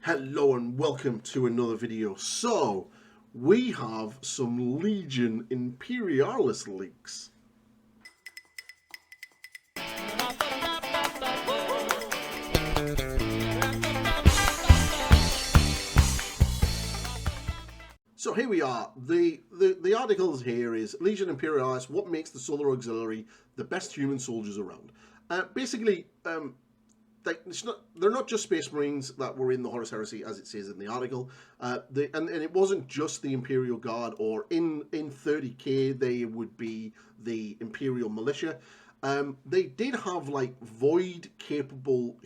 Hello and welcome to another video. So, we have some Legion Imperialis leaks. So here we are. The articles here is Legion Imperialis, what makes the Solar Auxiliary the best human soldiers around. Basically, they're not just Space Marines that were in the Horus Heresy, as it says in the article. And it wasn't just the Imperial Guard, or in 30k they would be the Imperial Militia. They did have like void capable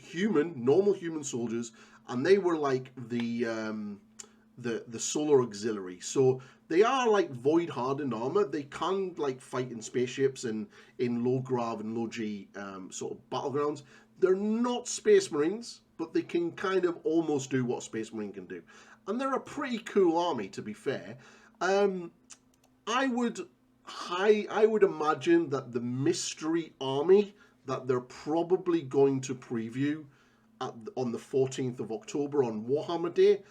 normal human soldiers, and they were like the Solar Auxiliary. So they are like void hardened armor. They can like fight in spaceships and in low grav and low G sort of battlegrounds. They're not Space Marines, but they can kind of almost do what a Space Marine can do. And they're a pretty cool army, to be fair. I would imagine that the mystery army that they're probably going to preview on the 14th of October on Warhammer Day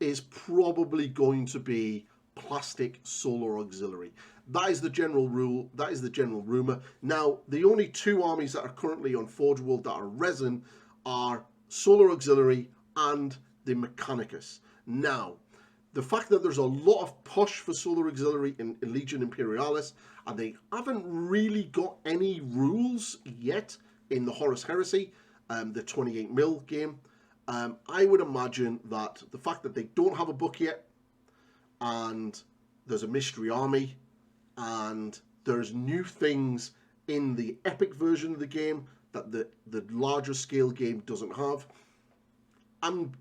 is probably going to be plastic Solar Auxiliary. That is the general rule. That is the general rumor. Now, the only two armies that are currently on Forge World that are resin are Solar Auxiliary and the Mechanicus. Now, the fact that there's a lot of push for Solar Auxiliary in Legion Imperialis, and they haven't really got any rules yet in the Horus Heresy, the 28mm game. I would imagine that the fact that they don't have a book yet, and there's a mystery army, and there's new things in the epic version of the game that the larger scale game doesn't have, I'm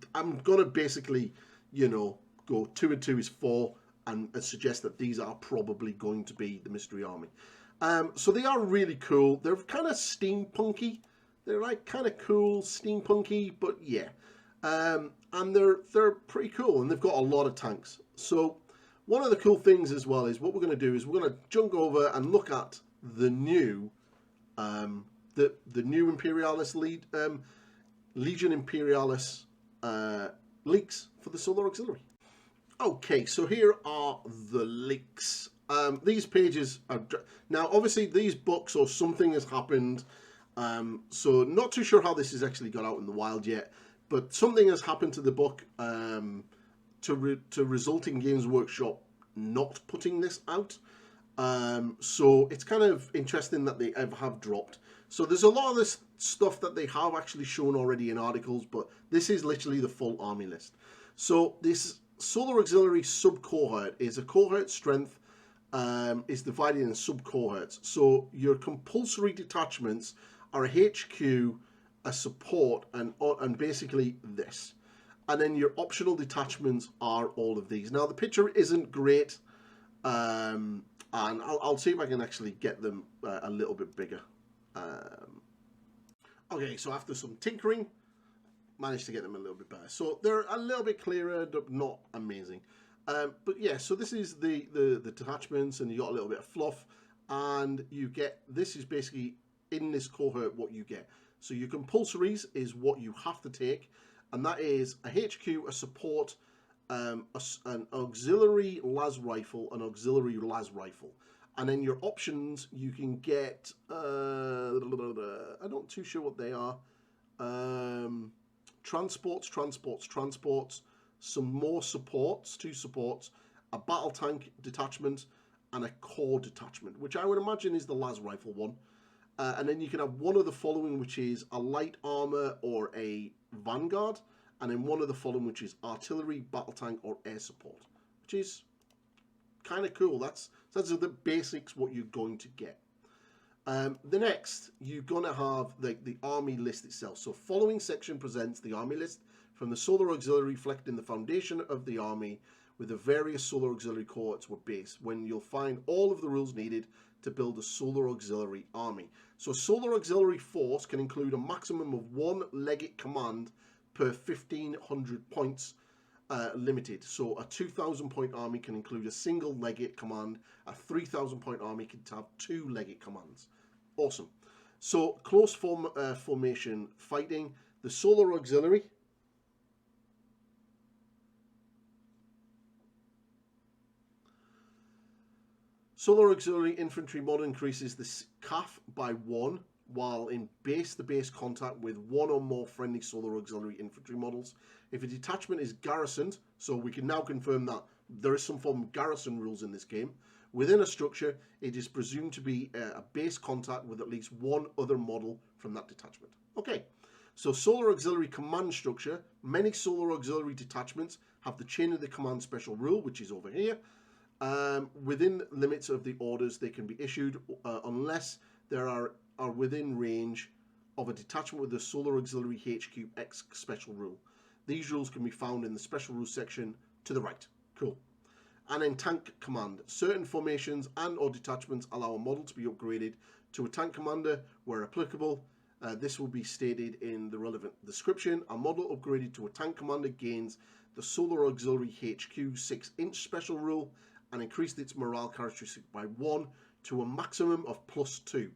gonna basically, go 2 and 2 is 4 and suggest that these are probably going to be the mystery army. So they are really cool. They're kind of steampunky. They're like kind of cool, steampunky, but yeah. And they're pretty cool, and they've got a lot of tanks. So one of the cool things as well is what we're going to do is we're going to jump over and look at the new the new Imperialis Legion Imperialis leaks for the Solar Auxiliary. Okay, so here are the leaks. These pages are now obviously these books or something has happened. So not too sure how this has actually got out in the wild yet, but something has happened to the book to result in Games Workshop not putting this out. So it's kind of interesting that they have dropped. So there's a lot of this stuff that they have actually shown already in articles, but this is literally the full army list. So this Solar Auxiliary sub-cohort is a cohort strength is divided in sub-cohorts. So your compulsory detachments are a HQ, a support, and basically this. And then your optional detachments are all of these. Now the picture isn't great, and I'll see if I can actually get them a little bit bigger. Okay, so after some tinkering, managed to get them a little bit better. So they're a little bit clearer, but not amazing. But yeah, so this is the detachments, and you got a little bit of fluff, and you get, this is basically in this cohort what you get. So your compulsories is what you have to take, and that is a HQ, a support, an auxiliary las rifle, an auxiliary las rifle. And then your options, you can get, I'm not too sure what they are, transports, some more supports, 2 supports, a battle tank detachment, and a core detachment, which I would imagine is the las rifle one. And then you can have one of the following, which is a light armor or a vanguard, and then one of the following, which is artillery, battle tank, or air support, which is kind of cool. That's the basics what you're going to get. The next, you're going to have the army list itself. So following section presents the army list from the Solar Auxiliary, reflecting the foundation of the army with the various Solar Auxiliary cohorts were based, when you'll find all of the rules needed to build a Solar Auxiliary army. So Solar Auxiliary force can include a maximum of 1 legate command per 1,500 points limited. So a 2,000 point army can include a single legate command. A 3,000 point army can have 2 legate commands. Awesome. So close formation fighting. The Solar Auxiliary Solar Auxiliary Infantry mod increases the CAF by 1, while in the base contact with one or more friendly Solar Auxiliary Infantry models. If a detachment is garrisoned, so we can now confirm that there is some form of garrison rules in this game, within a structure, it is presumed to be a base contact with at least one other model from that detachment. Okay, so Solar Auxiliary Command Structure. Many Solar Auxiliary detachments have the Chain of the Command special rule, which is over here. Within limits of the orders they can be issued unless there are within range of a detachment with the Solar Auxiliary HQX special rule. These rules can be found in the special rules section to the right. Cool. And in tank command, certain formations and or detachments allow a model to be upgraded to a tank commander where applicable. This will be stated in the relevant description. A model upgraded to a tank commander gains the Solar Auxiliary HQ 6-inch special rule and increased its morale characteristic by 1 to a maximum of +2.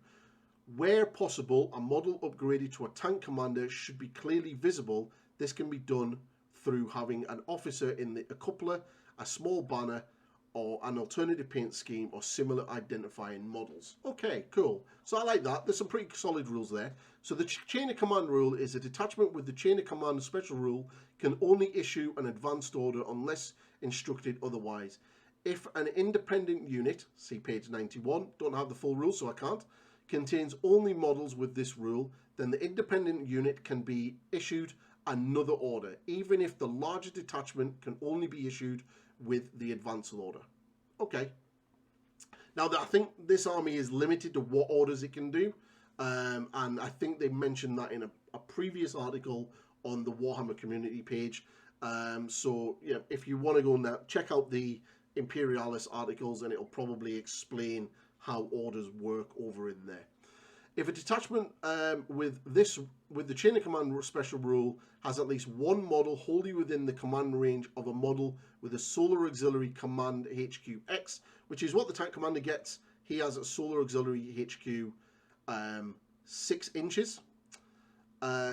Where possible, a model upgraded to a tank commander should be clearly visible. This can be done through having an officer in a coupler, a small banner, or an alternative paint scheme or similar identifying models. Okay, cool. So I like that. There's some pretty solid rules there. So the chain of command rule is a detachment with the chain of command special rule can only issue an advanced order unless instructed otherwise. If an independent unit, see page 91, don't have the full rule so I can't, contains only models with this rule, then the independent unit can be issued another order, even if the larger detachment can only be issued with the advanced order. Okay. Now, I think this army is limited to what orders it can do, and I think they mentioned that in a previous article on the Warhammer community page. So, yeah, if you want to go now, check out the Imperialis articles, and it'll probably explain how orders work over in there. If a detachment with the chain of command special rule has at least one model wholly within the command range of a model with a Solar Auxiliary Command HQX, which is what the tank commander gets. He has a Solar Auxiliary HQ 6 inches.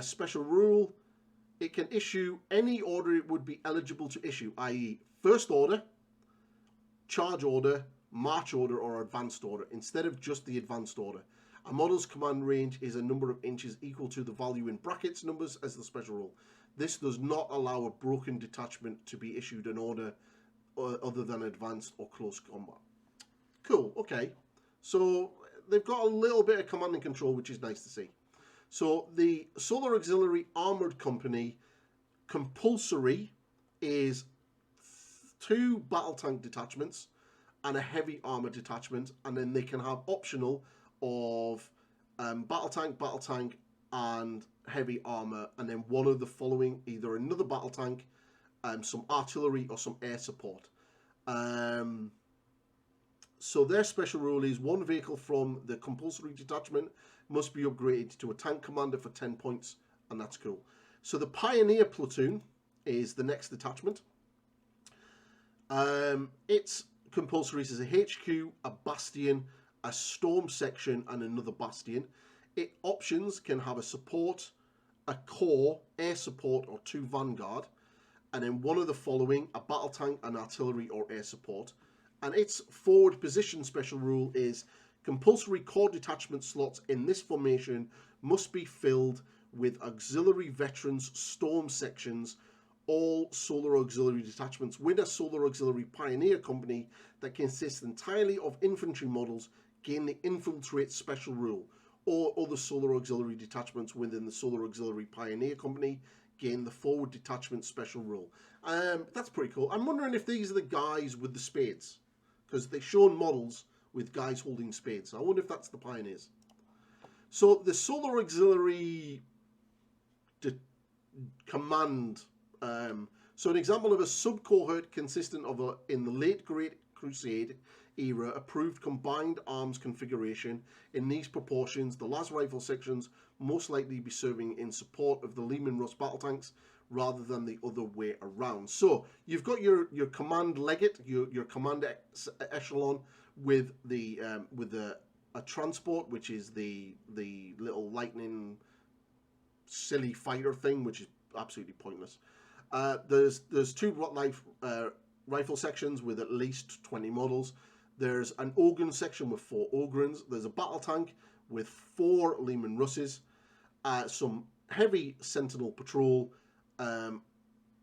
Special rule, it can issue any order it would be eligible to issue, i.e. first order, charge order, march order, or advanced order, instead of just the advanced order. A model's command range is a number of inches equal to the value in brackets numbers as the special rule. This does not allow a broken detachment to be issued an order other than advanced or close combat. Cool, okay. So they've got a little bit of command and control, which is nice to see. So the Solar Auxiliary Armoured Company compulsory is 2 battle tank detachments and a heavy armor detachment, and then they can have optional of battle tank, and heavy armor, and then one of the following, either another battle tank, some artillery, or some air support. So their special rule is 1 vehicle from the compulsory detachment must be upgraded to a tank commander for 10 points, and that's cool. So the Pioneer Platoon is the next detachment. Its compulsories is a HQ, a Bastion, a Storm Section, and another Bastion. It options can have a support, a core, air support, or 2 Vanguard, and then one of the following, a battle tank, an artillery, or air support. And its forward position special rule is compulsory core detachment slots in this formation must be filled with auxiliary veterans storm sections. All Solar Auxiliary detachments with a Solar Auxiliary Pioneer Company that consists entirely of infantry models gain the Infiltrate special rule. Or other Solar Auxiliary detachments within the Solar Auxiliary Pioneer Company gain the Forward Detachment special rule. That's pretty cool. I'm wondering if these are the guys with the spades, because they've shown models with guys holding spades. I wonder if that's the Pioneers. So the Solar Auxiliary Command. So an example of a sub-cohort consistent of in the late Great Crusade era approved combined arms configuration in these proportions, the las rifle sections most likely be serving in support of the Lehman Russ battle tanks rather than the other way around. So you've got your command legate, your command echelon with a transport, which is the little lightning silly fighter thing, which is absolutely pointless. There's 2 rifle sections with at least 20 models. There's an Ogryn section with 4 Ogrins. There's a battle tank with 4 Leman Russes. Some heavy Sentinel patrol.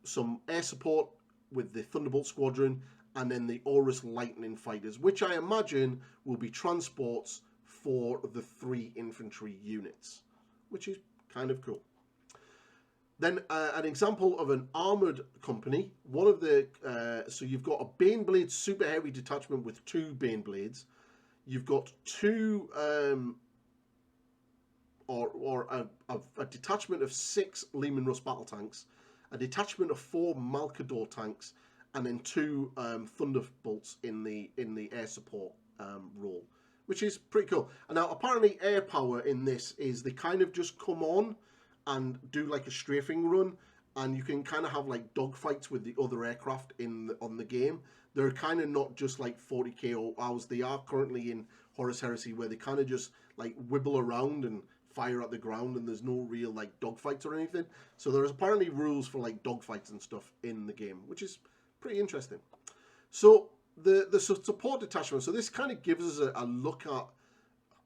Some air support with the Thunderbolt Squadron. And then the Horus Lightning Fighters, which I imagine will be transports for the 3 infantry units, which is kind of cool. Then an example of an armoured company. One of the so you've got a Baneblade super heavy detachment with 2 Baneblades. You've got 2 a detachment of 6 Leman Russ battle tanks, a detachment of 4 Malkador tanks, and then 2 Thunderbolts in the air support role, which is pretty cool. And now apparently air power in this is they kind of just come on and do like a strafing run, and you can kind of have like dogfights with the other aircraft on the game. They're kind of not just like 40k or hours. They are currently in Horus Heresy, where they kind of just like wibble around and fire at the ground, and there's no real like dogfights or anything. So there's apparently rules for like dogfights and stuff in the game, which is pretty interesting. So the support detachment. So this kind of gives us a look at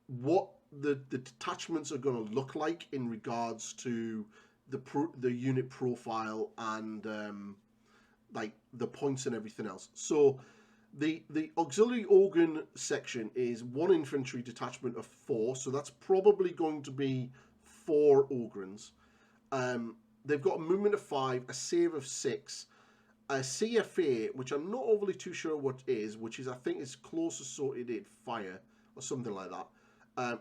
what the detachments are going to look like in regards to the unit profile and like the points and everything else. So the auxiliary organ section is 1 infantry detachment of 4, so that's probably going to be 4 Ogrins. They've got a movement of 5, a save of 6, a CFA, which I'm not overly too sure what is, which is I think is close associated fire or something like that.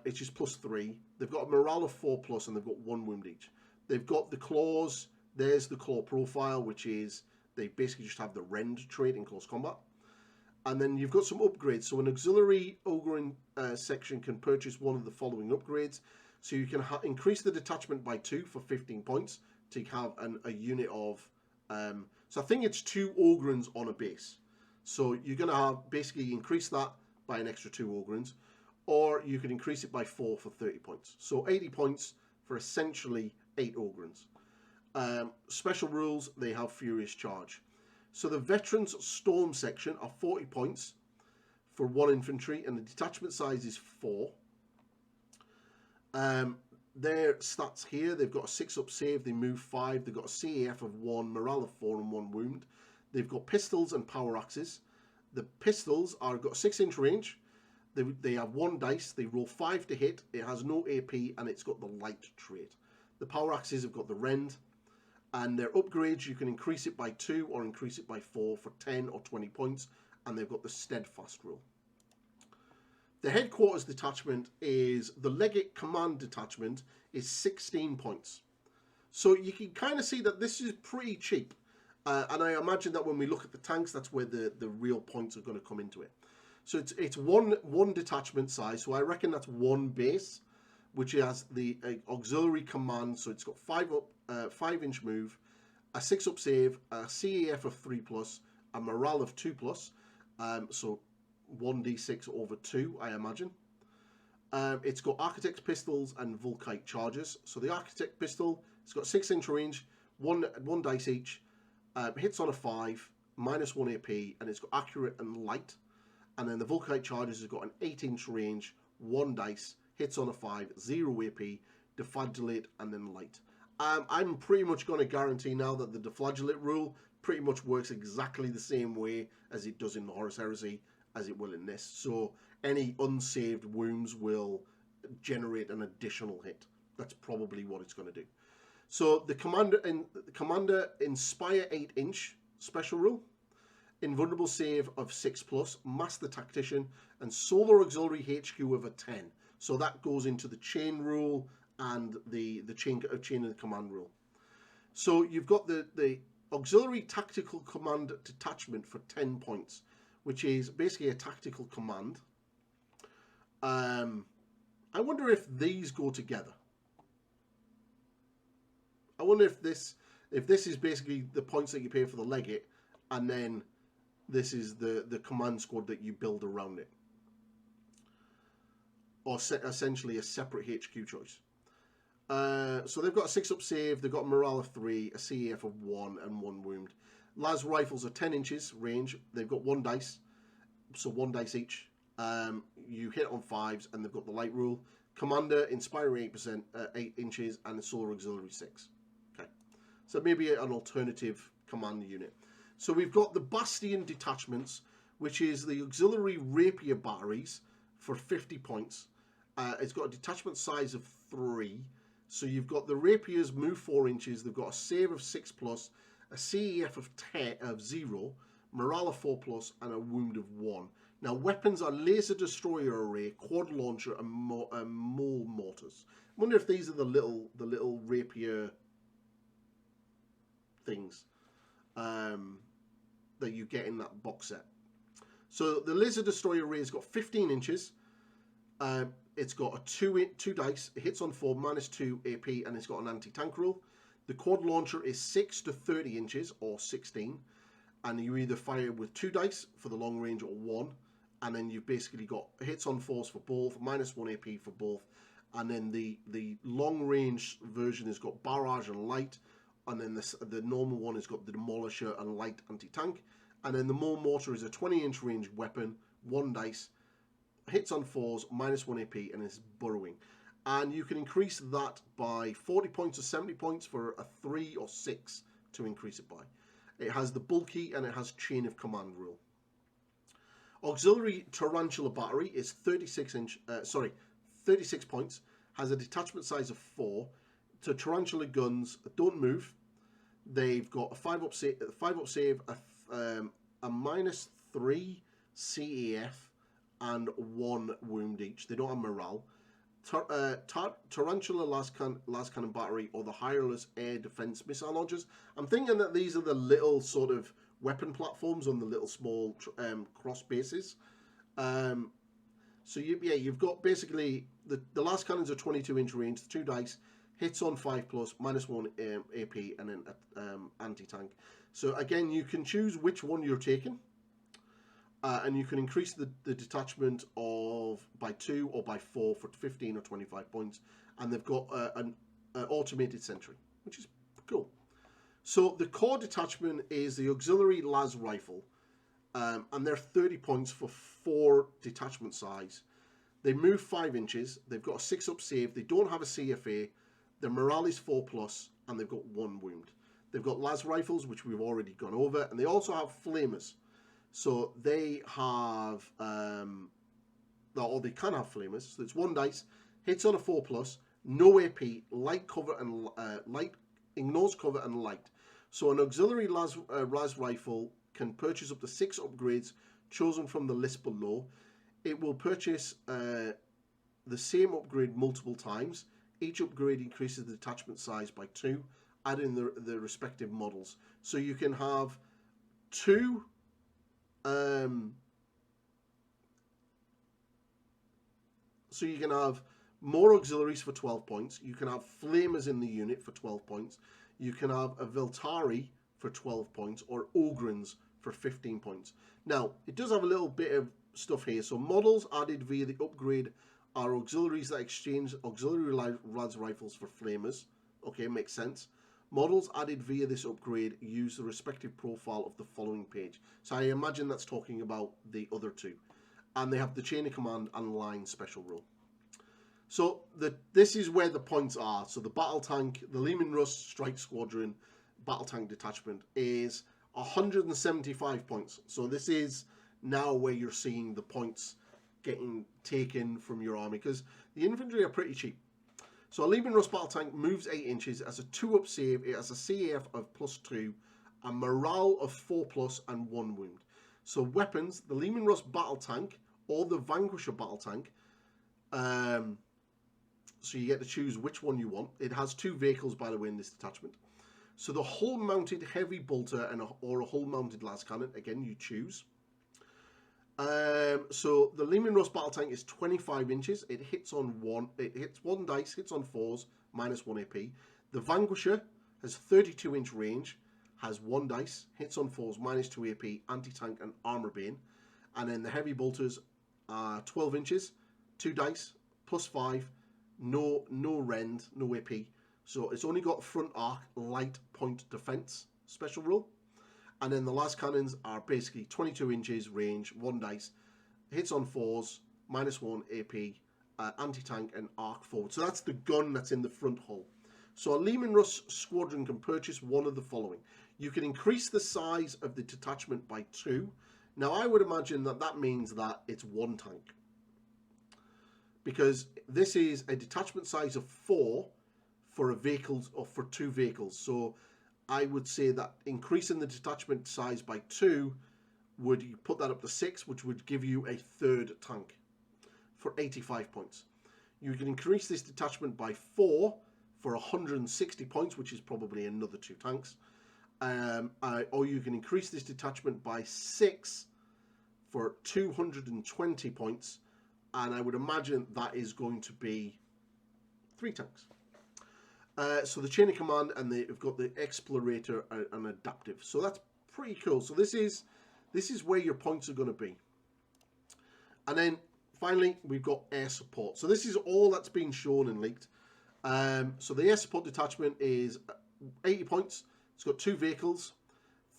It's just +3. They've got a morale of 4+, and they've got 1 wound each. They've got the claws. There's the claw profile, which is they basically just have the rend trait in close combat. And then you've got some upgrades. So an auxiliary Ogryn section can purchase one of the following upgrades. So you can increase the detachment by 2 for 15 points to have a unit of... so I think it's 2 Ogrins on a base. So you're going to have basically increase that by an extra 2 Ogrins. Or you can increase it by 4 for 30 points. So 80 points for essentially 8 Ogrins. Special rules, they have Furious Charge. So the Veterans Storm section are 40 points for 1 infantry, and the detachment size is 4. Their stats here, they've got a 6-up save, they move 5, they've got a CAF of 1, morale of 4 and 1 wound. They've got pistols and power axes. The pistols are got 6-inch range. They have 1 dice, they roll 5 to hit, it has no AP, and it's got the light trait. The power axes have got the rend, and their upgrades, you can increase it by 2 or increase it by 4 for 10 or 20 points, and they've got the steadfast rule. The headquarters detachment is, the Legate Command detachment is 16 points. So you can kind of see that this is pretty cheap, and I imagine that when we look at the tanks, that's where the real points are going to come into it. So it's one detachment size, so I reckon that's 1 base, which has the auxiliary command. So it's got 5-inch move, a 6-up save, a CAF of 3+, a morale of 2+. So 1d6 over 2, I imagine. It's got Architect's pistols and Volkite charges. So the Architect pistol, it's got 6-inch range, one dice each, hits on a 5, -1 AP, and it's got accurate and light. And then the Volkite charges has got an 8-inch range, 1 dice, hits on a 5, 0 AP, deflagellate, and then light. I'm pretty much going to guarantee now that the deflagellate rule pretty much works exactly the same way as it does in the Horus Heresy as it will in this. So any unsaved wounds will generate an additional hit. That's probably what it's going to do. So the Commander Inspire 8-inch special rule. Invulnerable save of 6+, Master Tactician, and Solar Auxiliary HQ of a 10. So that goes into the chain rule and the chain of the command rule. So you've got the Auxiliary Tactical Command detachment for 10 points, which is basically a tactical command. I wonder if these go together. I wonder if this is basically the points that you pay for the legate, and then this is the command squad that you build around it. Or essentially a separate HQ choice. So they've got a 6-up save, they've got a morale of 3, a CAF of 1, and 1 wound. Las rifles are 10 inches range, they've got 1 dice. so 1 dice each. You hit on 5s, and they've got the light rule. Commander, Inspiring 8%, 8 inches, and the Solar Auxiliary 6. Okay, so maybe an alternative command unit. So we've got the Bastion detachments, which is the auxiliary rapier batteries for 50 points. It's got a detachment size of 3. So you've got the rapiers move 4 inches. They've got a save of 6+, a CEF of 0, morale of 4+, and a wound of 1. Now weapons are laser destroyer array, quad launcher, and mole mortars. I wonder if these are the little rapier things that you get in that box set. So the laser destroyer array has got 15 inches. It's got a 2 dice. It hits on 4, -2 AP, and it's got an anti-tank rule. The quad launcher is 6 to 30 inches, or 16. And you either fire with 2 dice for the long range or 1. And then you've basically got hits on force for both, -1 AP for both. And then the long range version has got barrage and light. And then the normal one has got the demolisher and light anti-tank. And then the mole mortar is a 20-inch range weapon, 1 dice, hits on 4s, -1 AP, and is burrowing. And you can increase that by 40 points or 70 points for a 3 or 6 to increase it by. It has the bulky, and it has chain of command rule. Auxiliary Tarantula battery is 36 points, has a detachment size of 4. So Tarantula guns don't move. They've got a 5-up save, a -3 CEF, and 1 wound each. They don't have morale. Tarantula las cannon battery, or the Hireless air defense missile launchers. I'm thinking that these are the little sort of weapon platforms on the little small cross bases. So you've got basically the last cannons are 22-inch range, 2 dice, hits on 5+, -1 AP, and then anti-tank. So again, you can choose which one you're taking. And you can increase the detachment by 2 or by 4 for 15 or 25 points. And they've got an automated sentry, which is cool. So the core detachment is the auxiliary las rifle. And they're 30 points for 4 detachment size. They move 5 inches. They've got a 6-up save. They don't have a CFA. Their morale is 4+, and they've got 1 wound. They've got las rifles, which we've already gone over. And they also have flamers. So they have, or they can have flamers. So it's 1 dice, hits on a 4+, no AP, light cover and light, ignores cover and light. So an auxiliary las rifle can purchase up to 6 upgrades chosen from the list below. It will purchase the same upgrade multiple times. Each upgrade increases the detachment size by 2, adding the respective models. So you can have 2. So you can have more auxiliaries for 12 points. You can have flamers in the unit for 12 points. You can have a Veltari for 12 points, or Ogrins for 15 points. Now, it does have a little bit of stuff here. So models added via the upgrade are auxiliaries that exchange auxiliary las rifles for flamers. Okay, makes sense. Models added via this upgrade use the respective profile of the following page. So I imagine that's talking about the other 2. And they have the chain of command and line special rule. So this is where the points are. So the battle tank, the Leman Russ Strike Squadron battle tank detachment is 175 points. So this is now where you're seeing the points getting taken from your army, because the infantry are pretty cheap. So a Leman Russ battle tank moves 8 inches, as a 2-up save, it has a CAF of +2, a morale of 4+, and 1 wound. So weapons, the Leman Russ battle tank or the Vanquisher battle tank, so you get to choose which one you want. It has 2 vehicles, by the way, in this detachment. So the hull-mounted heavy bolter or a hull-mounted las cannon, again, you choose. So the Leman Russ battle tank is 25 inches. It hits on 1. It hits 1 dice, hits on 4s, -1 AP. The Vanquisher has 32-inch range, has 1 dice, hits on 4s, -2 AP, anti-tank and armor bane. And then the heavy bolters are 12 inches, 2 dice, +5, no rend, no AP. So it's only got front arc, light point defense special rule. And then the las cannons are basically 22 inches range, 1 dice, hits on 4s, -1 AP, anti-tank and arc forward. So that's the gun that's in the front hull. So a Leman Russ squadron can purchase one of the following. You can increase the size of the detachment by 2. Now I would imagine that that means that it's 1 tank, because this is a detachment size of 4 for a vehicle or for 2 vehicles. So I would say that increasing the detachment size by 2 would you put that up to 6, which would give you a 3rd tank for 85 points. You can increase this detachment by 4 for 160 points, which is probably another 2 tanks. Or you can increase this detachment by 6 for 220 points, and I would imagine that is going to be 3 tanks. So the chain of command, and they've got the explorator and adaptive. So that's pretty cool. So this is where your points are going to be. And then finally, we've got air support. So this is all that's been shown and leaked. So the air support detachment is 80 points. It's got 2 vehicles,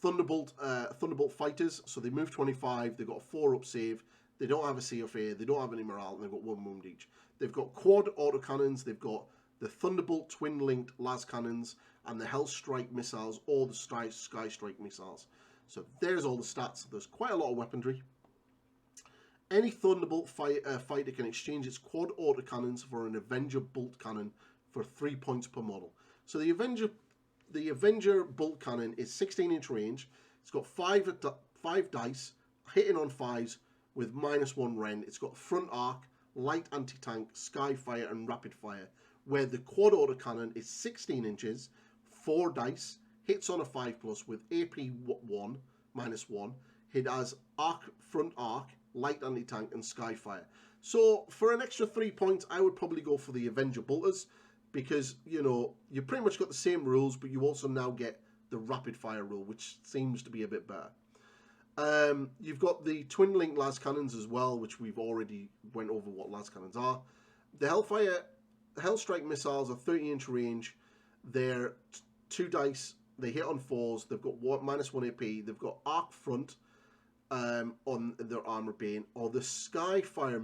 Thunderbolt fighters. So they move 25. They've got a 4-up save. They don't have a CFA. They don't have any morale, and they've got 1 wound each. They've got quad autocannons. They've got the Thunderbolt twin-linked las cannons and the Hellstrike missiles, or the Sky Strike missiles. So there's all the stats. There's quite a lot of weaponry. Any Thunderbolt fighter can exchange its quad autocannons for an Avenger bolt cannon for 3 points per model. So the Avenger bolt cannon is 16-inch range. It's got 5 dice, hitting on 5s with -1 rend. It's got front arc, light anti-tank, sky fire, and rapid fire. Where the quad autocannon is 16 inches, 4 dice, hits on a 5+ with AP 1, -1. It has front arc, light anti-tank, and sky fire. So for an extra 3 points, I would probably go for the Avenger bolters, because, you know, you pretty much got the same rules, but you also now get the rapid fire rule, which seems to be a bit better. You've got the twin link las cannons as well, which we've already went over what las cannons are. The Hellstrike missiles are 30-inch range. They're 2 dice. They hit on 4s. They've got -1 AP. They've got arc front on their armor bane. Or the Sky Strike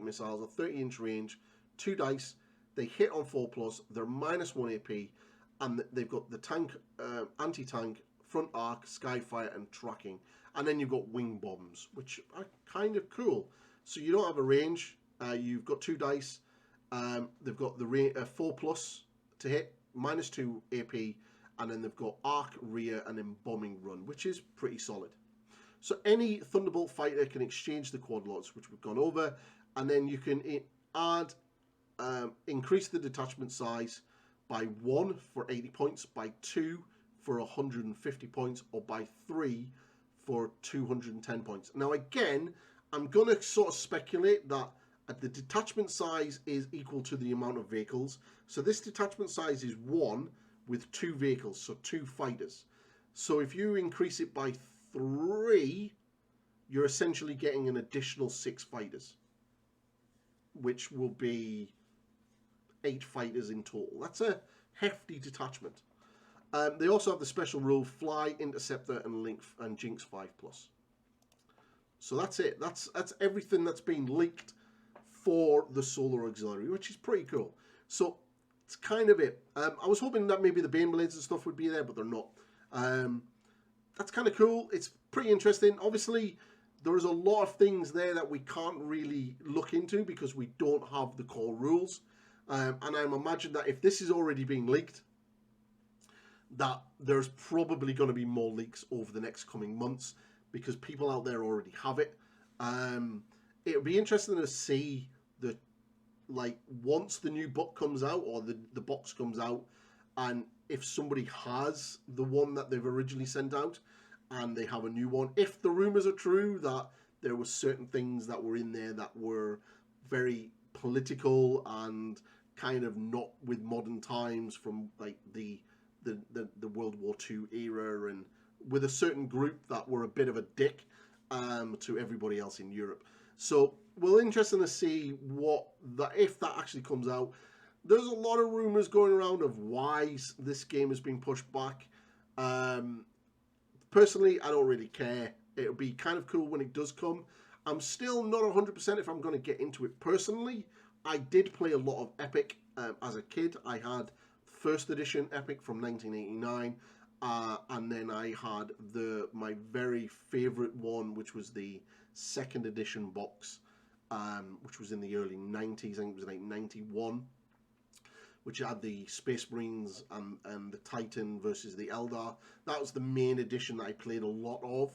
missiles are 30-inch range, 2 dice. They hit on 4+. They're -1 AP, and they've got the tank, anti-tank, front arc, sky fire, and tracking. And then you've got wing bombs, which are kind of cool. So you don't have a range. You've got 2 dice. They've got the 4+ to hit, -2 AP, and then they've got arc, rear, and then bombing run, which is pretty solid. So any Thunderbolt fighter can exchange the quad lots, which we've gone over, and then you can add, increase the detachment size by 1 for 80 points, by 2 for 150 points, or by 3 for 210 points. Now again, I'm going to sort of speculate that the detachment size is equal to the amount of vehicles. So this detachment size is 1 with 2 vehicles, so 2 fighters. So if you increase it by 3, you're essentially getting an additional 6 fighters, which will be 8 fighters in total. That's a hefty detachment. They also have the special rule, Fly, Interceptor, and Link and Jinx 5+. So that's it. That's everything that's been leaked for the Solar Auxiliary, which is pretty cool. So it's kind of it. I was hoping that maybe the Baneblades and stuff would be there, but they're not. That's kind of cool. It's pretty interesting. Obviously, there's a lot of things there that we can't really look into because we don't have the core rules. And I imagine that if this is already being leaked, that there's probably going to be more leaks over the next coming months because people out there already have it. It'll be interesting to see once the new book comes out or the box comes out, and if somebody has the one that they've originally sent out and they have a new one, if the rumors are true that there were certain things that were in there that were very political and kind of not with modern times from like the World War II era, and with a certain group that were a bit of a dick to everybody else in Europe. So we're interested to see if that actually comes out. There's a lot of rumors going around of why this game has been pushed back. Personally, I don't really care. It'll be kind of cool when it does come. I'm still not 100% if I'm going to get into it personally. I did play a lot of Epic as a kid. I had first edition Epic from 1989, and then I had my very favourite one, which was the second edition box, which was in the early 90s. I think it was like 91, which had the Space Marines and the Titan versus the Eldar. That was the main edition that I played a lot of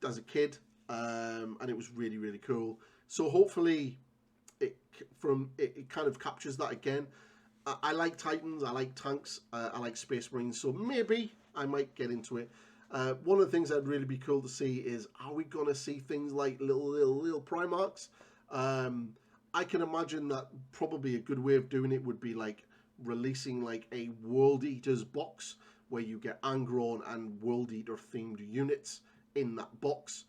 as a kid, and it was really, really cool. So hopefully it kind of captures that again. I like Titans, I like tanks, I like Space Marines, so maybe I might get into it. One of the things that'd really be cool to see is, are we going to see things like little Primarchs? I can imagine that probably a good way of doing it would be like releasing like a World Eaters box where you get Angron and World Eater themed units in that box.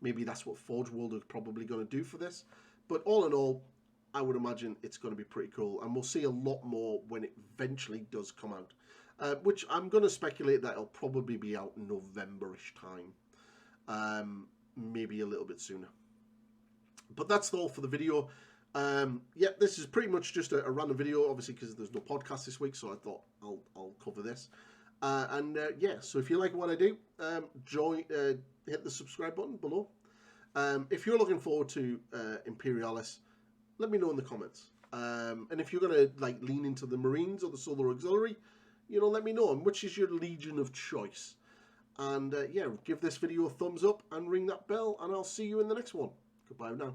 Maybe that's what Forge World are probably going to do for this. But all in all, I would imagine it's going to be pretty cool, and we'll see a lot more when it eventually does come out, which I'm going to speculate that it'll probably be out November-ish time, maybe a little bit sooner. But that's all for the video. Yeah, this is pretty much just a random video, obviously because there's no podcast this week, so I thought I'll cover this. Yeah, so if you like what I do, hit the subscribe button below. If you're looking forward to Imperialis, let me know in the comments. And if you're going to like lean into the Marines or the Solar Auxiliary, let me know. And which is your Legion of choice? And yeah, give this video a thumbs up and ring that bell, and I'll see you in the next one. Goodbye now.